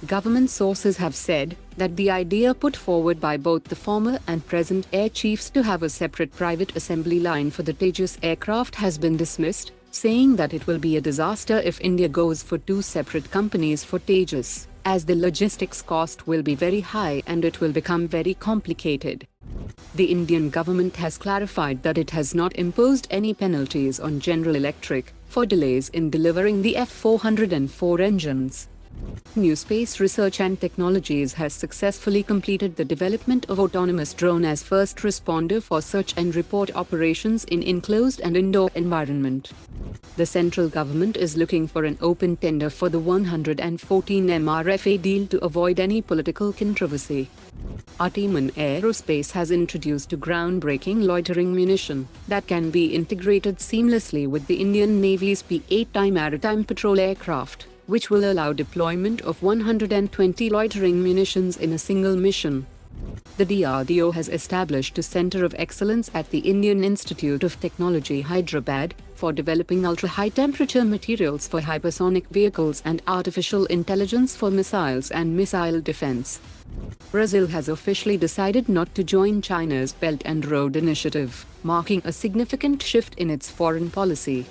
Government sources have said that the idea put forward by both the former and present air chiefs to have a separate private assembly line for the Tejas aircraft has been dismissed, saying that it will be a disaster if India goes for two separate companies for Tejas, as the logistics cost will be very high and it will become very complicated. The Indian government has clarified that it has not imposed any penalties on General Electric for delays in delivering the F404 engines. NewSpace Research and Technologies has successfully completed the development of autonomous drone as first responder for search and report operations in enclosed and indoor environment. The central government is looking for an open tender for the 114 MRFA deal to avoid any political controversy. Artemon Aerospace has introduced a groundbreaking loitering munition that can be integrated seamlessly with the Indian Navy's P-8I maritime patrol aircraft, which will allow deployment of 120 loitering munitions in a single mission. The DRDO has established a Center of Excellence at the Indian Institute of Technology Hyderabad for developing ultra-high temperature materials for hypersonic vehicles and artificial intelligence for missiles and missile defense. Brazil has officially decided not to join China's Belt and Road Initiative, marking a significant shift in its foreign policy.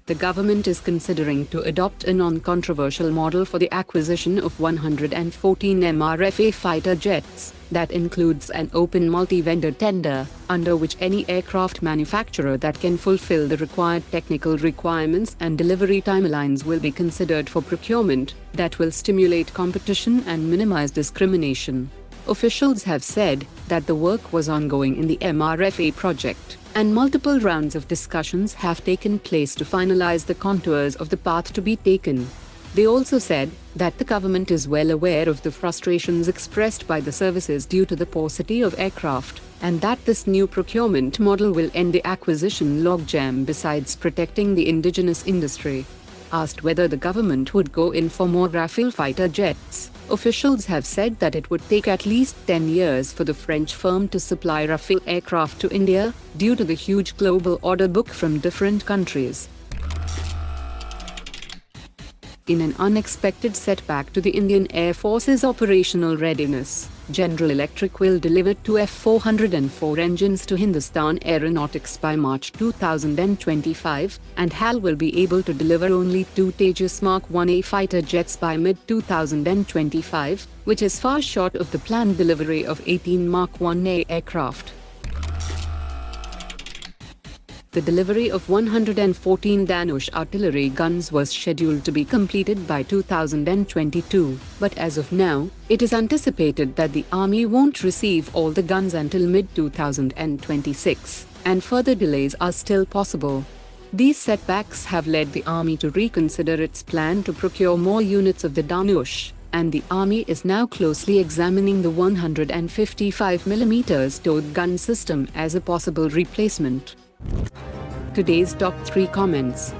The government is considering to adopt a non-controversial model for the acquisition of 114 MRFA fighter jets that includes an open multi-vendor tender, under which any aircraft manufacturer that can fulfill the required technical requirements and delivery timelines will be considered for procurement, that will stimulate competition and minimize discrimination. Officials have said that the work was ongoing in the MRFA project, and multiple rounds of discussions have taken place to finalize the contours of the path to be taken. They also said that the government is well aware of the frustrations expressed by the services due to the paucity of aircraft, and that this new procurement model will end the acquisition logjam besides protecting the indigenous industry. Asked whether the government would go in for more Rafale fighter jets, officials have said that it would take at least 10 years for the French firm to supply Rafale aircraft to India, due to the huge global order book from different countries. In an unexpected setback to the Indian Air Force's operational readiness, General Electric will deliver two F404 engines to Hindustan Aeronautics by March 2025, and HAL will be able to deliver only two Tejas MK1A fighter jets by mid-2025, which is far short of the planned delivery of 18 MK1A aircraft. The delivery of 114 Dhanush artillery guns was scheduled to be completed by 2022, but as of now, it is anticipated that the Army won't receive all the guns until mid-2026, and further delays are still possible. These setbacks have led the Army to reconsider its plan to procure more units of the Dhanush, and the Army is now closely examining the 155mm towed gun system as a possible replacement. Today's top 3 comments.